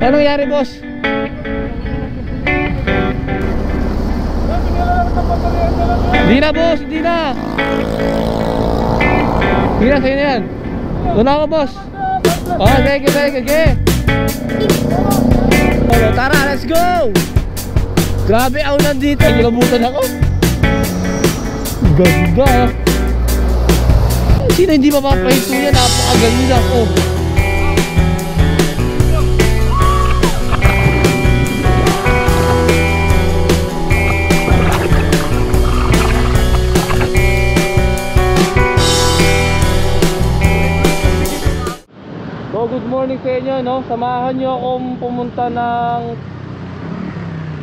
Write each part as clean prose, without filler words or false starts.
Anong nangyari, boss? Hindi na, boss, hindi na. Hindi na, sa'yo na yan. Doon ako, boss. Oh, sige. Tara, let's go. Grabe, ako nandito. Nilabutan ako. Ganda. Sino hindi mapapahinto yan? Napakaganda ko. So good morning sa inyo, no? Samahan nyo akong pumunta ng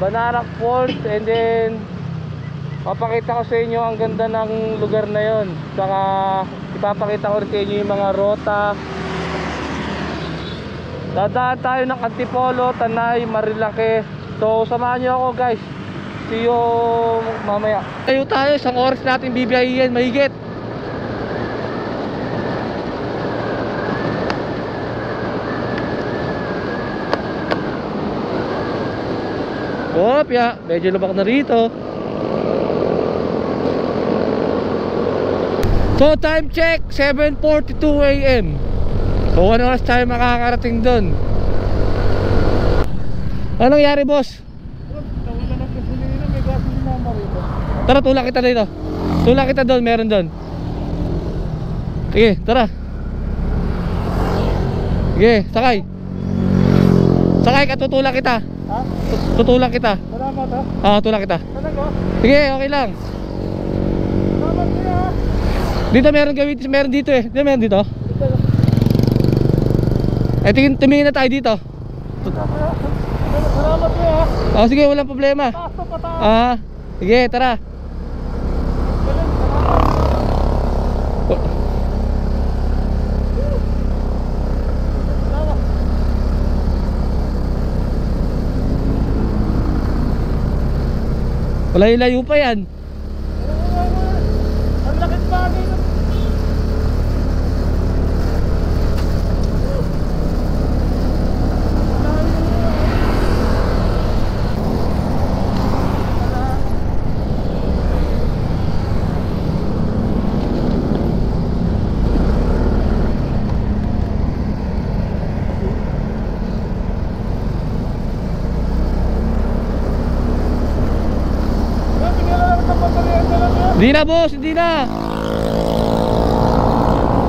Banarac Falls, and then papakita ko sa inyo ang ganda ng lugar na yon. Saka ipapakita ko rin sa inyo yung mga rota. Dadaan tayo ng Antipolo, Tanay, Marilake. So samahan nyo ako, guys. See you mamaya. Tayo tayo, isang oras natin bibiyahin mahigit. Kopya, medyo lubak na rito. So time check, 7:42 AM. So 1 oras tayo makakarating doon. Anong nangyari, boss? Tara, tulak kita dito. Tulak kita doon, meron doon. Sige, tara. Sige, sakay. Sakay ka, tutulak kita. Ha? Tutulak kita. Salamat, ha? Ah, tulak kita. Talaga? Sige, okay lang. Salamat kuya, ha? Dito meron gawin, meron dito eh. Dito meron dito. Eh, tumingin na tayo dito. Salamat kuya, ha? Oh, sige, walang problema. Taas to, pataas. Ah, sige, tara. Layo-layo pa yan. Ang lakit bagay na. Hindi na, boss, hindi na.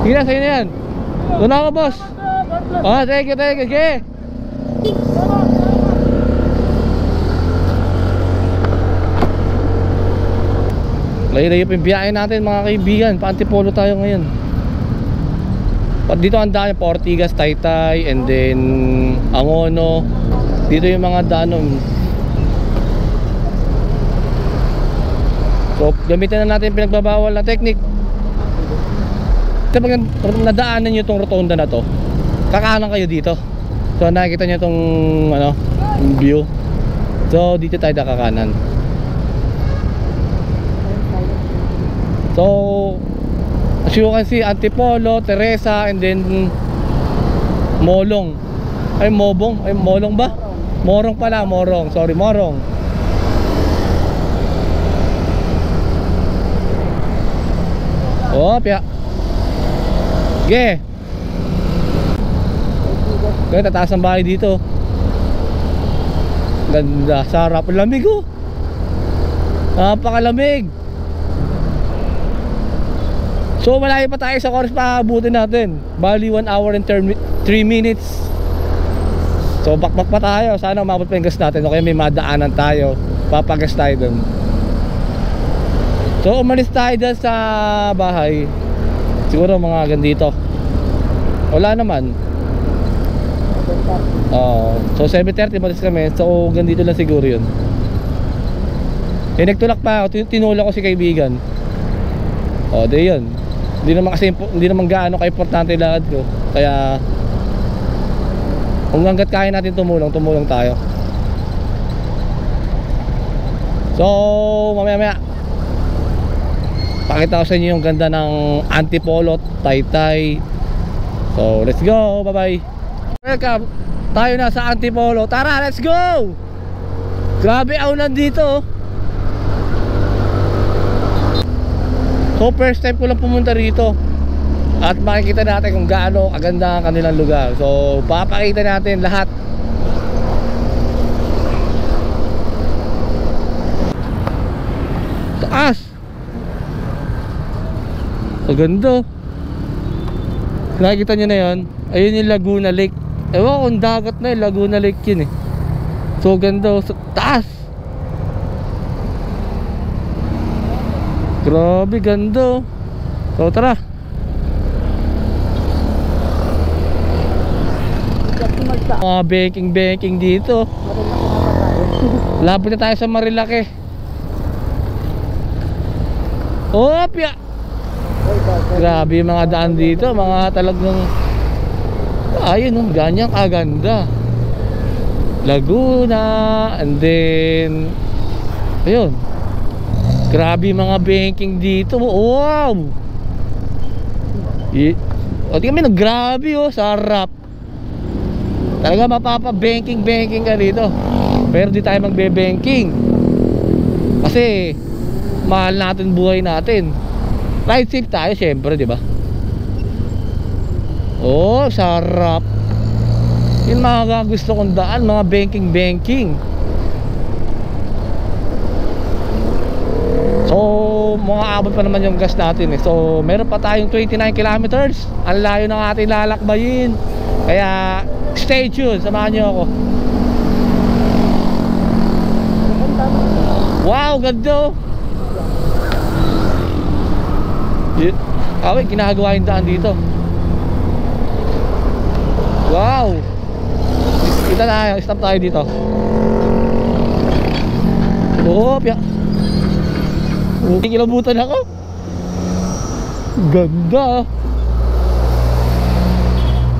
Hindi na, sa'yo na yan. Doon ako, boss. Ah, thank you, sige. Layo-layo pa yung biyahe natin, mga kaibigan. Pa-Antipolo tayo ngayon. Dito ang daan, Ortigas, Taytay, and then Angono. Dito yung mga daanon. So gamitin na natin pinagbabawal na technique. Kapag nadaanan nyo itong rotonda na to, kakanan kayo dito. So nakikita nyo itong view. So dito tayo kakanan. So as you can see, Antipolo, Teresa, and then Molong. Ay Mobong, ay Molong ba? Morong pala, Morong. Sorry, Morong. Opya. Ge. Kaya tataas ang bahay dito. Ganda, sarap, lamig oh. Napakalamig. So malayo pa tayo sa oras pa abutin natin. Bali 1 hour and 3 minutes. So bakbak pa tayo. Sana umabot pa yung gas natin. O kaya may madaanan tayo, papagas tayo dun. So umalis tayo dyan sa bahay. Siguro mga gandito. Wala naman. So 7:30 malis kami. So gandito lang siguro yun. Nagtulak pa ako. Tinulak ko si kaibigan. O di yun. Hindi naman gaano ka-importante lakad ko. Kaya kung hanggat kaya natin tumulong tayo. So mamaya pakita ko sa inyo yung ganda ng Antipolo, Taytay. So let's go, bye bye. Welcome. tayo na sa Antipolo. Tara, let's go! Grabe aulan dito. So first time ko lang pumunta rito. At makikita natin kung gaano kaganda ang kanilang lugar. So papakita natin lahat. Taas. Ang ganda. Nakikita nyo na yun. Ayun yung Laguna Lake. Ewan kung dagat na yun, Laguna Lake yun eh. So ganda. So, taas. Grabe ganda. So tara. Mga banking dito. Lapit na tayo sa Marilake. Opya. Grabe yung mga daan dito. Mga talagang ayun oh, ganyang kaganda. Laguna. And then ayun. Grabe mga banking dito. Wow. O tingnan mo, grabe oh, sarap. Talaga mapapa-banking ka dito. Pero di tayo magbe-banking kasi mahal natin buhay natin. Ride safe tayo syempre, di ba? Oh, sarap. Yun mga gusto kong daan, mga banking. So, mga abot pa naman yung gas natin eh. So, meron pa tayong 29 kilometers. Ang layo ng ating lalakbayin. Kaya, stay tuned, samahan nyo ako. Wow, ganda. Okay, ginagawa yung daan dito. Wow. Kita tayo, stop tayo dito. Opya. Kilabutan ako. Ganda.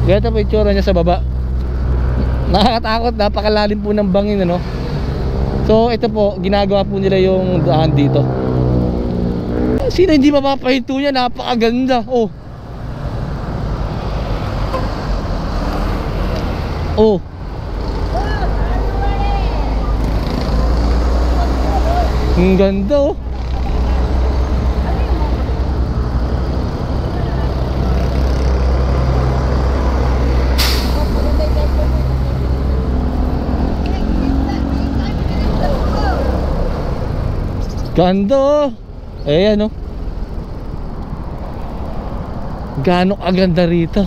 Ganda po itsura niya sa baba. Nakakatakot, napakalalim po ng bangin ano. So ito po, ginagawa po nila yung daan dito. Sino hindi mapapahinto niya, napakaganda. Oh. Oh. Ang ganda oh. Ganda oh. Ayan oh. Gaano kaganda rito.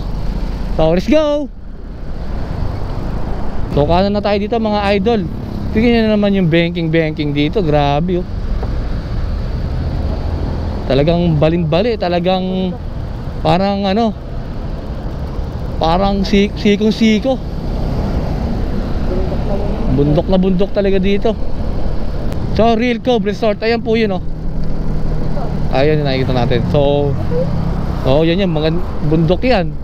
So let's go. So kanan na tayo dito mga idol. Tingnan nyo naman yung banking dito. Grabe oh. Talagang balimbali. Talagang parang ano, parang sikong-siko. Bundok na bundok talaga dito. So Real Cove Resort. Ayan po yun oh. Ayan yung nakikita natin. So yan yan, mga bundok yan.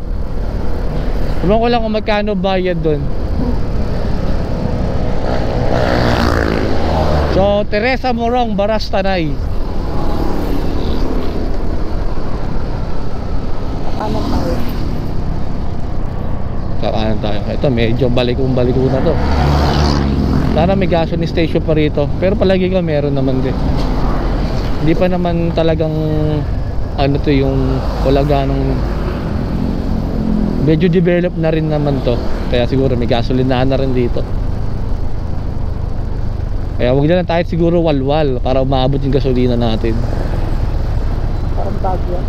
Ewan ko lang kung magkano bayad doon. So Teresa Morong, Barastanay. Kakanan tayo. Ito medyo baliko na to. Sana may gasoline station pa rito. Pero palagi ka meron naman din. Hindi pa naman talagang ano to yung wala ganong, medyo develop na rin naman to. Kaya siguro may gasolinahan na rin dito. Kaya huwag na lang tayo siguro walwal para umabot yung gasolina natin. Parang bagyo.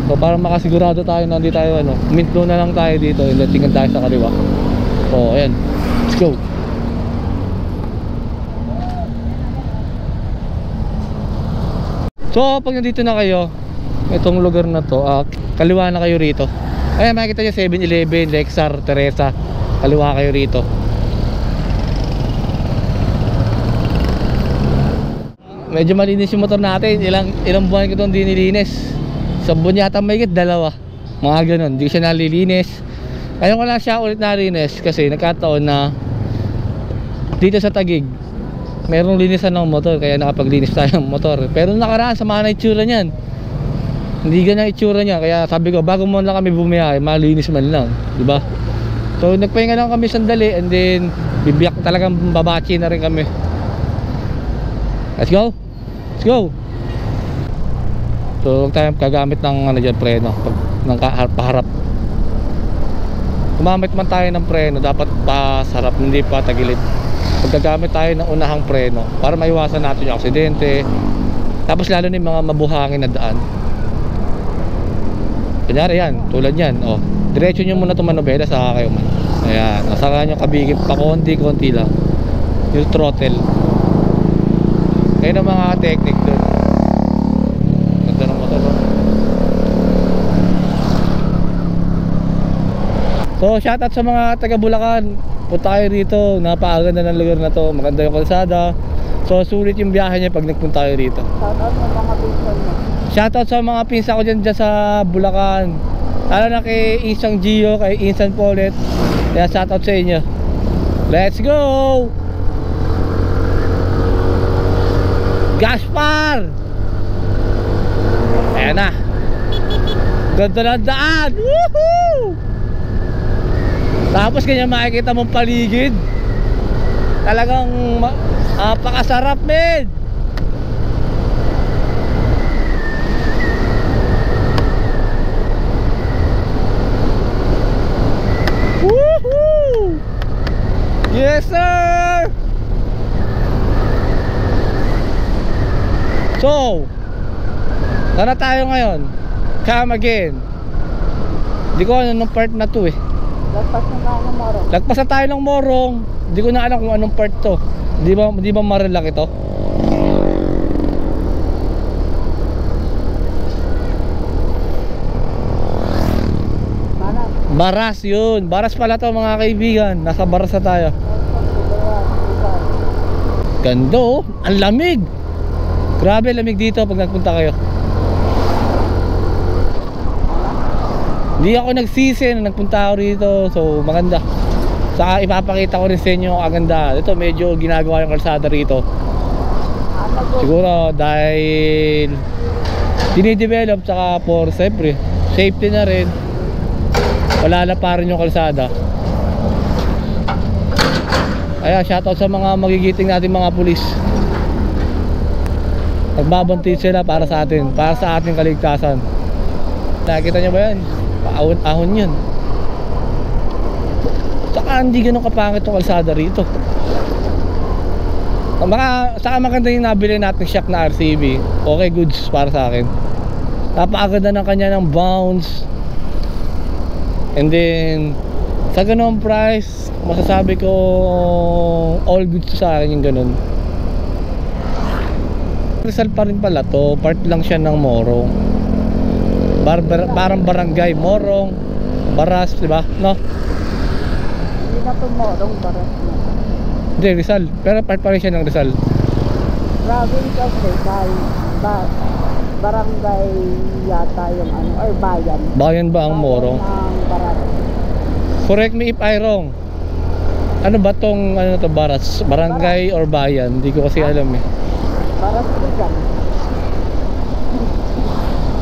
So para makasigurado tayo na hindi tayo ano, minto na lang tayo dito, tingnan tayo sa kaliwa. So ayan, let's go. So pag nandito na kayo, itong lugar na to, kaliwa na kayo rito. Ayan, makikita nyo 7-Eleven, Lexar, Teresa. Kaliwa kayo rito. Medyo malinis yung motor natin. Ilang buwan ko itong dinilinis. Sa buwan yata may higit 2. Mga ganun, hindi ko siya nalilinis. Kaya ko lang siya ulit nalinis kasi nagkataon na dito sa Taguig merong linisan ng motor, kaya nakapaglinis tayo ng motor. Pero nakaraan, sama na itsura niyan. Hindi ganyan itsura niya. Kaya sabi ko, bago mo lang kami bumiyahe, malinis man lang, di ba? So nagpahinga lang kami sandali, and then bibiyak talagang babachi na rin kami. Let's go. Let's go. So huwag tayong gagamit ng ano dyan, preno pag ng paharap. Gumamit man tayo ng preno, dapat pa sarap, hindi pa tagilid. Pag gagamit tayo ng unahang preno para maiwasan natin yung aksidente. Tapos lalo na yung mga mabuhangin na daan. Kunyari yan, tulad yan, oh. Diretso nyo muna itong manobela, saka kayo man. Ayan, saka nyo kabigin pa konti lang yung throttle. Kaya ng mga technique dun. Ganda ng motor, no? So shoutout sa mga taga Bulacan, punta kayo rito, napakaganda ng lugar na to, maganda yung kalsada. So sulit yung biyahe niya pag nagpunta kayo rito. Shoutout mo mga pinsan mo. Shoutout sa mga pinsa ko dyan sa Bulacan. Lalo na kay Isang Gio, kay Insan Paulet. Kaya shoutout sa inyo. Let's go! Gaspar! Ayan na. Ganda ng daan! Woohoo! Tapos kanya makikita mong paligid. Talagang napakasarap, men! Woohoo! Yes, sir! So, tara tayo ngayon. Come again. Hindi ko alam anong part na to eh. Lagpas na tayo ng Morong. Lagpas na tayo ng Morong. Hindi ko na alam kung anong part to. Di ba Marilac ito? Mana? Baras yun. Baras pala to mga kaibigan. Nasa Baras na tayo. Ganda oh. Ang lamig. Grabe lamig dito pag nagpunta kayo. Hindi ako nagsisi na nagpunta ako rito. So maganda. Saka ipapakita ko rin sa inyo ang ganda. Ito medyo ginagawa yung kalsada rito. Siguro dahil dinidevelop, saka for siyempre safety na rin. Wala na pa rin yung kalsada. Kaya shoutout sa mga magigiting natin mga pulis. Nagbabantay sila para sa atin, para sa ating kaligtasan. Nakikita nyo ba yan? Paahon-ahon yun. Saka hindi ganun kapangit yung kalsada rito. Saka maganda yung nabili natin shock na RCB. Okay, goods para sa akin. Napakaganda ng kanya ng bounce. And then sa ganung price, masasabi ko all goods sa akin yung ganun. Rizal pa rin pala to, part lang siya ng Morong. Parang barangay Morong, Baras, di ba? No? Hindi na to Morong, Baras na. Hindi, Rizal. Pero part pa rin siya ng Rizal. Province of Rizal. Barangay yata yung ano, or bayan. Bayan ba ang Morong? Bayan ng Baras. Correct me if I wrong. Ano ba tong ano to, Baras? Barangay or bayan? Hindi ko kasi alam eh. Baras Rizal.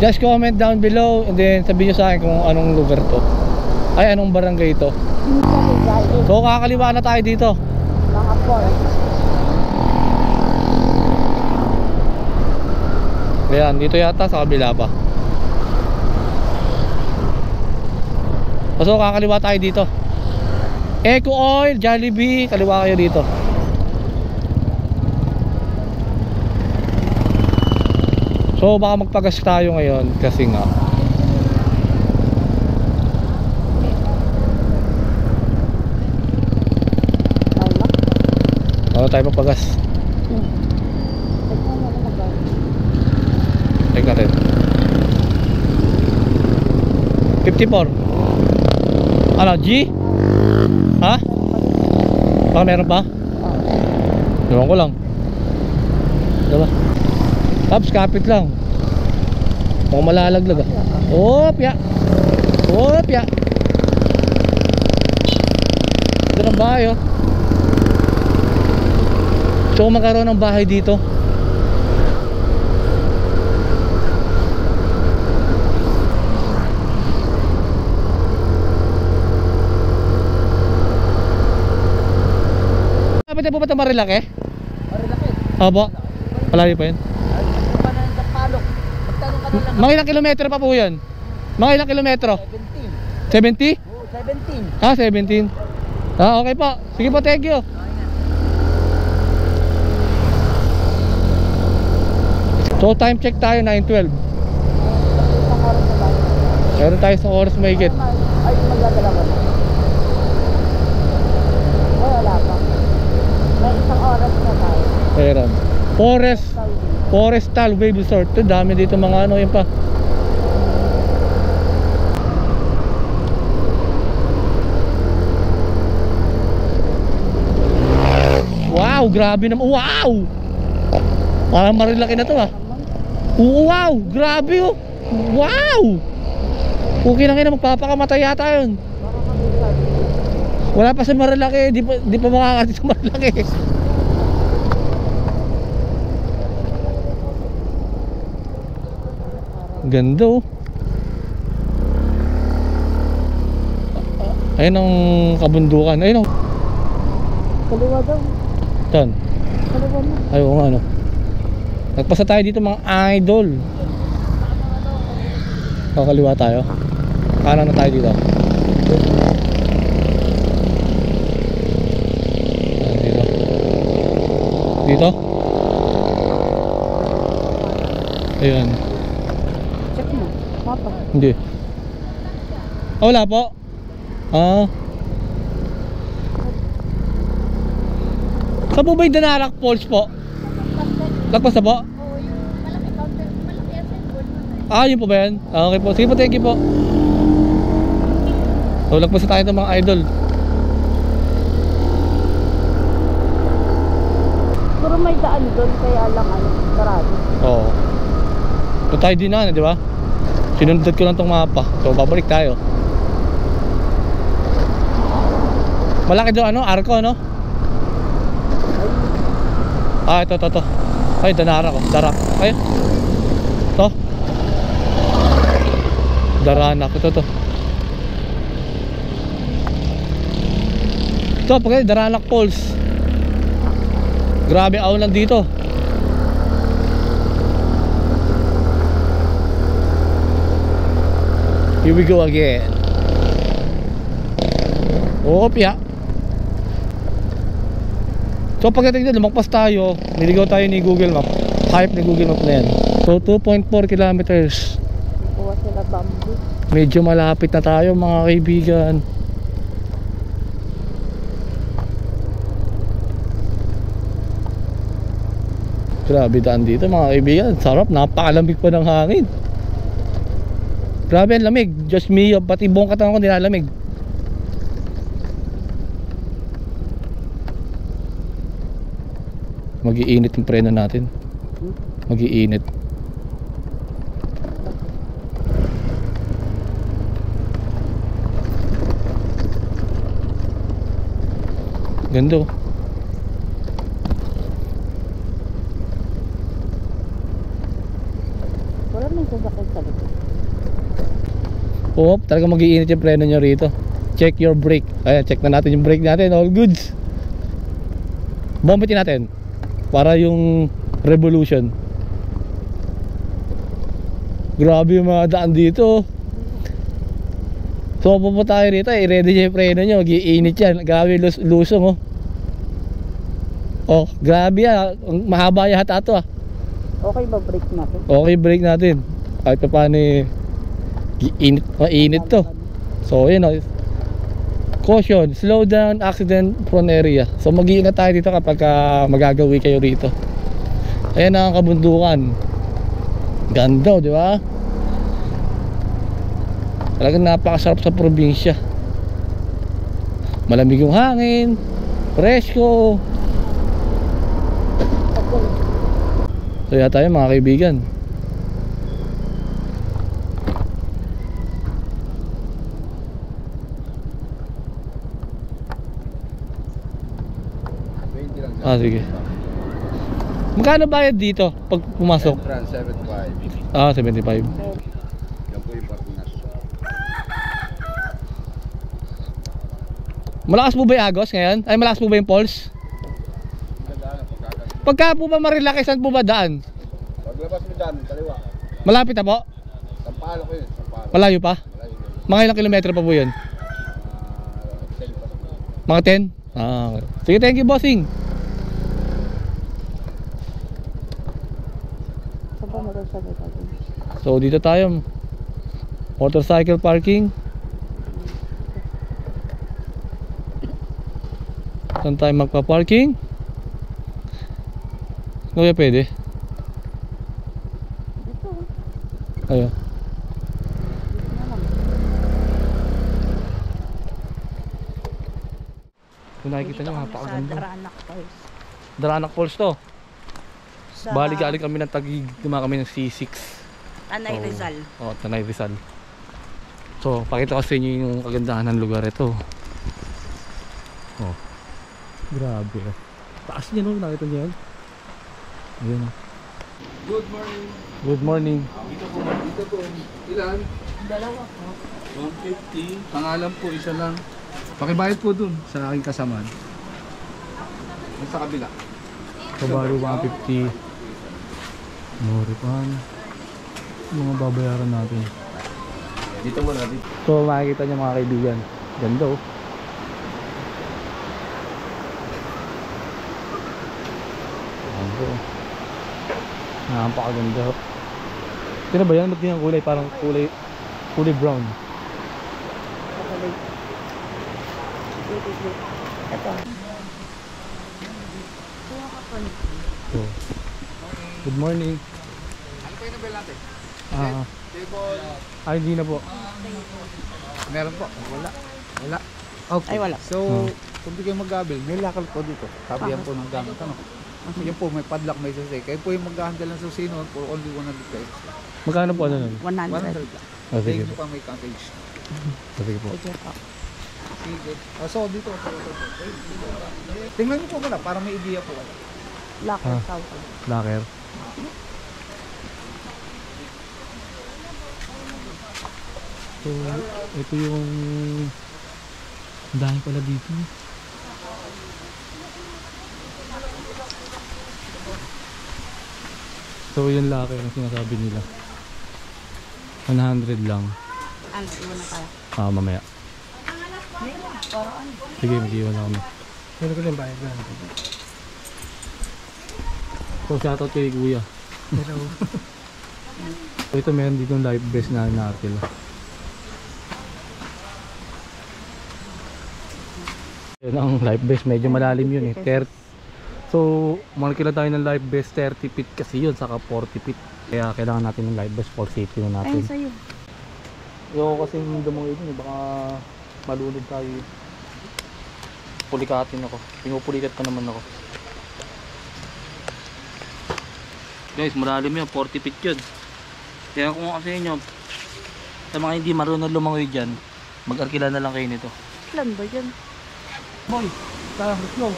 Just comment down below and then sabihin nyo sa akin kung anong lugar to. Ay, anong barangay to. Rizal. So kakaliwa na tayo dito. Mga forest. Ayan, dito yata sa kabila pa. So kakaliwa tayo dito. Eco Oil, Jollibee, kaliwa kayo dito. So baka magpagas tayo ngayon kasi nga ano tayo magpagas. Check natin 54. Ano, G? Ha? Baka meron pa? Ewan ko lang. Diba? Tapos kapit lang. Mukhang malalaglag ah. Opya. Opya. Ito ng bahay oh. So kung magkaroon ng bahay dito, po ba ito Marilaki? Marilaki. Opo. Malayo pa yun. Ano pa na ng Palok? Magtanong ka na lang. Mga ilang kilometro pa po yun? Mga ilang kilometro? 17. 70? Oo, 17. Ah, 17. Ah, okay po. Sige po, thank you. So time check tayo, 9:12. Isang oras na tayo. Meron tayo sa oras mahigit. Ay, magdadala mo na. Wala pa. May isang oras na tayo. Meron. Forestal Wave Resort. Ito, dami dito mga ano, yun pa. Wow, grabe naman. Wow! Parang Marilaki na to ah. Wow, grabe oh. Wow! Okay lang yun, magpapakamatay yata yun. Wala pa sa Marilaki, di pa makakati sa Marilaki. Ganda oh. Ayun ang kabundukan. Ayun oh. Kaliwa daw. Tan. Kaliwa mo. Ay oo nga ano. Nagpasa tayo dito mga idol. Kakaliwa tayo. Kanan na tayo dito. Dito. Dito. Ayun. Check mo. Papa. Hindi. Ah, wala po. Ah. Saan po ba yung Danarak Falls po? Lagpas na po? Oo, yung malaki counter. Malaki yan sa board mo na. Ah, yun po ba yan? Ah, okay po. Sige po, thank you po. So, lagpas na tayo ng mga idol. Puro may daan doon, kaya lang ano, sarado. Oo. So, tayo din na, di ba? Sinunod ko lang tong mapa. So, babalik tayo. Malaki doon, ano? Arco, no? Ah, ito. Ay, Danarak, oh. Darak. Ay. Ito. Daranak, ito. Ito, pagka Daranak Falls. Grabe aulan dito. Here we go again. Opya. So pagdating dito, lumagpas tayo. Niligaw tayo ni Google Map. Hype ni Google Map na yan. So 2.4 kilometers. Kuha sila bamboo. Medyo malapit na tayo mga kaibigan. Grabe daan dito mga kaibigan. Sarap, napakalamig pa ng hangin. Grabe ang lamig. Just me, pati buong katawan ko nilalamig. Mag-iinit yung preno natin. Mag-iinit. Ganda oh. Wala nang sasakyan sa likod. Oo, talaga mag-iinit yung preno nyo rito. Check your brake. Ayan, check na natin yung brake natin. All goods. Bombitin natin para yung revolution. Grabe yung mga daan dito. So pupunta tayo rito, i-ready nyo yung preno nyo. Mag-iinit yan. Grabe lusong oh. Oh, grabe yan. Mahaba yata ito ah. Okay ba break natin? Okay, break natin. Kahit pa paano mainit to. So yun oh. Caution, slow down, accident prone area. So mag-iingat tayo dito kapag magagawi kayo rito. Ayan ang kabundukan. Ganda, di ba? Talagang napakasarap sa probinsya. Malamig yung hangin, presko. So yata tayo mga kaibigan. Ah, sige. Magkano bayad dito pag pumasok? Entrance 75. Ah, 75. Yan po yung Partinas. Malakas po ba yung agos ngayon? Ay, malakas po ba yung falls? Pagka po ba Marilaki, saan po ba daan? Paglabas mo dyan, kaliwa. Malapit na po? Sampalo ko yun, Sampalo. Malayo pa? Malayo yun. Mga ilang kilometro pa po yun? 10 pa. Mga 10? Ah, okay. Sige, thank you, bossing. Saan ba motorcycle parking? So dito tayo, motorcycle parking. Saan tayo magpa-parking? Kuya, pwede? Dito. Ayo. Dito na lang. Kung nakikita nyo, Dito kami sa napakaganda. Daranak Falls. Daranak Falls to. Sa Bali galing kami ng Taguig, dumaan kami ng C6. Tanay So, Rizal. Oh, Tanay Rizal. So, pakita ko sa inyo yung kagandahan ng lugar ito. Oh. Grabe. Taas niya, no? Nakita niyo yan? Ayan. Good morning. Good morning. Dito po. Ilan? Dalawa. 150. Pangalan po, isa lang. Pakibayad po dun sa aking kasamaan. Sa kabila. Subaru 150. Moripan. Mga babayaran natin. Dito muna, dito. So makikita niyo mga kaibigan, ganda oh. Ganda oh. Napakaganda oh. Sino ba yan? Ba't ganyan kulay? Parang kulay brown. Pakulit. Wait. Ito. Kuha ka pa nito. So, good morning. Ano po yung nabel natin? Ay hindi na po. Meron po. Wala. Okay. Ay, wala. So, kung di kayo mag-abel, may lakal po dito. Sabihan po ng gamit. Ano? Yan po, may padlock, may susi. Kayo po yung mag-handle ng susino for only 100 pesos. Magkano po ano nun? 100. 100 lang. Ah, sige Thank you po. pa may cottage. Sige po. Ito pa. Sige. So, dito. Tingnan niyo po muna para may idea po. Locker Ah. thousand. Locker. So, ito yung ang dami pala dito. So, yung locker ang sinasabi nila. 100 lang. Ano, iwan na tayo. Mamaya. Parang ano? Sige, mag-iwan na kami. Pero ko lang bayad na. So, shoutout kay Kuya. Pero, So, ito meron dito yung live vest na natin. Yan ang live vest, medyo malalim yun eh. 30. So, malaki tayo ng live vest 30 feet kasi yun, saka 40 feet. Kaya kailangan natin ng live vest for safety na Ayun natin. sa'yo. Ayoko kasi dumungin yun eh, baka malulog tayo. Pulikatin ako. Pinupulikat pa naman ako. Guys, malalim yun, 40 feet yun. Kaya kung kasi inyo, sa mga hindi marunong lumangoy dyan, mag-arkila na lang kayo nito. Ilan ba yan? Boy, tara, let's go.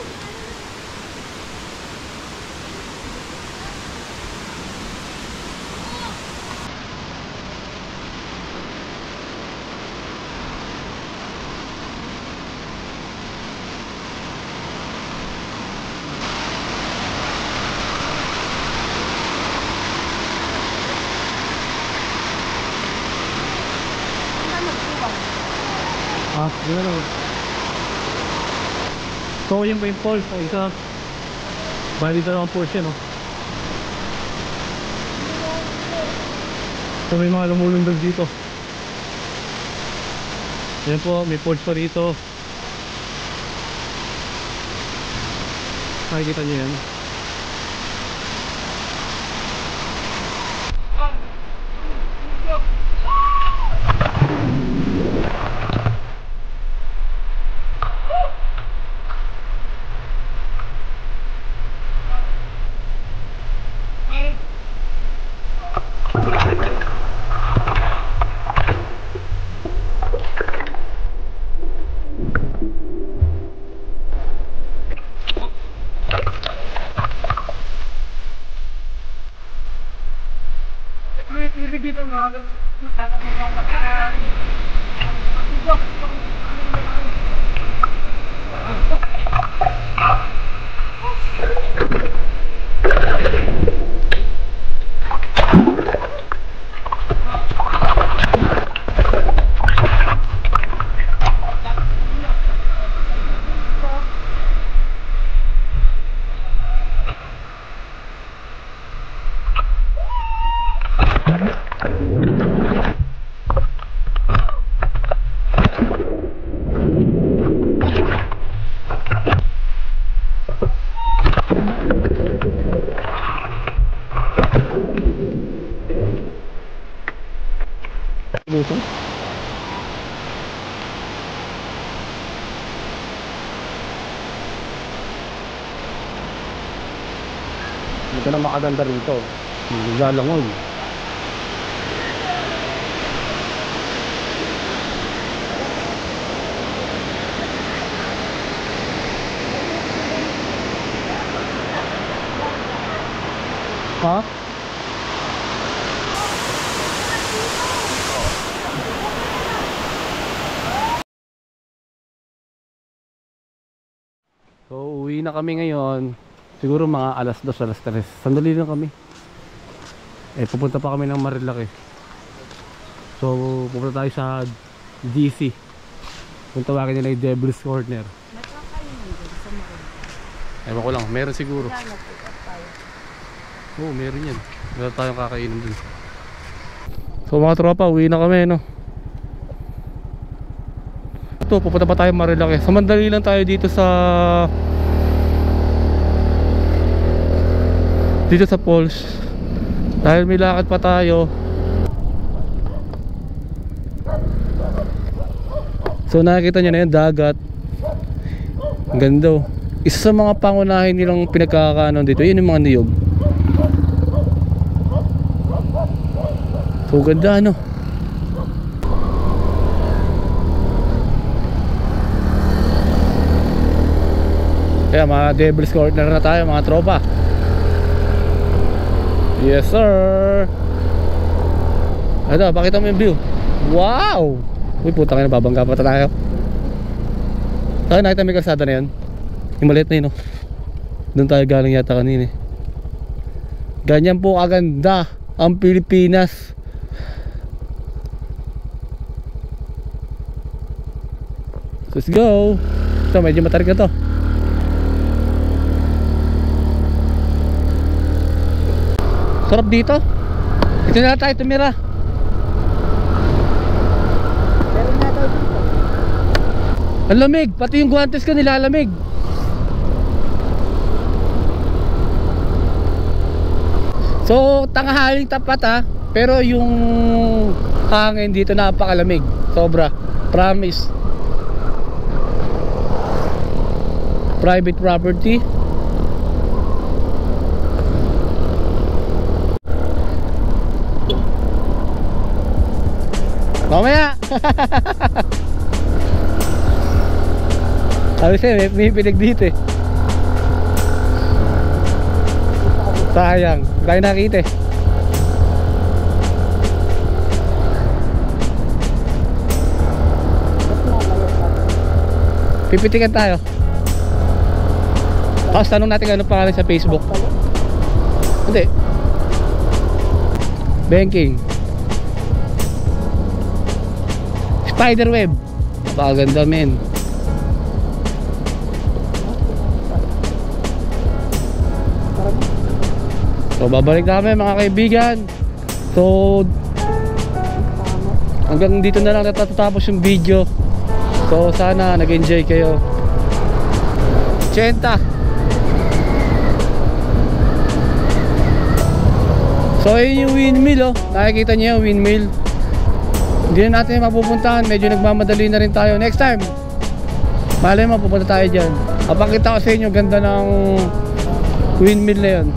Ano nagkuwang? Ah, yun na lang. So, yun pa yung falls. O, isa. Bali dito lang ang portion, no? So, may mga lumulundag dito. Ayan po, may falls pa dito. Nakikita nyo yan. Ito na makaganda rito. Galangon. Ha? So uwi na kami ngayon. Siguro mga alas 2, alas 3. Sandali lang kami. Pupunta pa kami ng Marilaki. So pupunta tayo sa DC. Kung tawagin nila yung Devil's Corner. Ewan ko lang, meron siguro. Oo, meron yan. Meron tayong kakainin dun. So mga tropa, uwi na kami, no? Ito, pupunta pa tayo Marilaki. Samandali lang tayo dito sa Falls. Dahil may lakad pa tayo. So nakikita nyo na yan, dagat. Ang ganda. Isa sa mga pangunahin nilang pinagkakaanon dito, yun yung mga niyog. So ganda, ano? Kaya mga Devil's Corner na tayo, mga tropa. Yes sir. Ito, pakita mo yung view. Wow! Uy, putang ina, babangga pa tayo. Saan nakita may kalsada na yun? Yung maliit na yun, no? Doon tayo galing yata kanina. Ganyan po kaganda ang Pilipinas. Let's go. Ito, medyo matarik na to. Sarap dito. Ito na tayo tumira. Meron nga daw dito. Ang lamig, pati yung guantes ko nilalamig. So, tanghaling tapat ha. Pero yung hangin dito napakalamig. Sobra. Promise. Private property. Mamaya. Sabi siya, may pinig dito eh. Sayang, tayo nakita eh. Pipitikan tayo. Tapos tanong natin ano pangalan sa Facebook. Hindi. Banking. Spiderweb. Napakaganda men. So babalik na kami mga kaibigan. So hanggang dito na lang natatapos yung video. So sana nag-enjoy kayo. 80. So yun yung windmill oh. Nakikita niyo yung windmill. Hindi na natin mapupuntahan. Medyo nagmamadali na rin tayo. Next time malay mo pupunta tayo dyan. Papakita ko sa inyo ganda ng windmill na yun.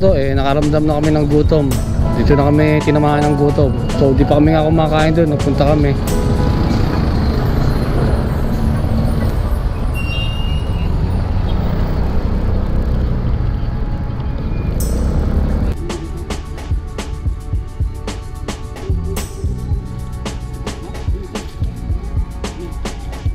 So nakaramdam na kami ng gutom. Dito na kami tinamaan ng gutom. So di pa kami nga kumakain doon. Nagpunta kami.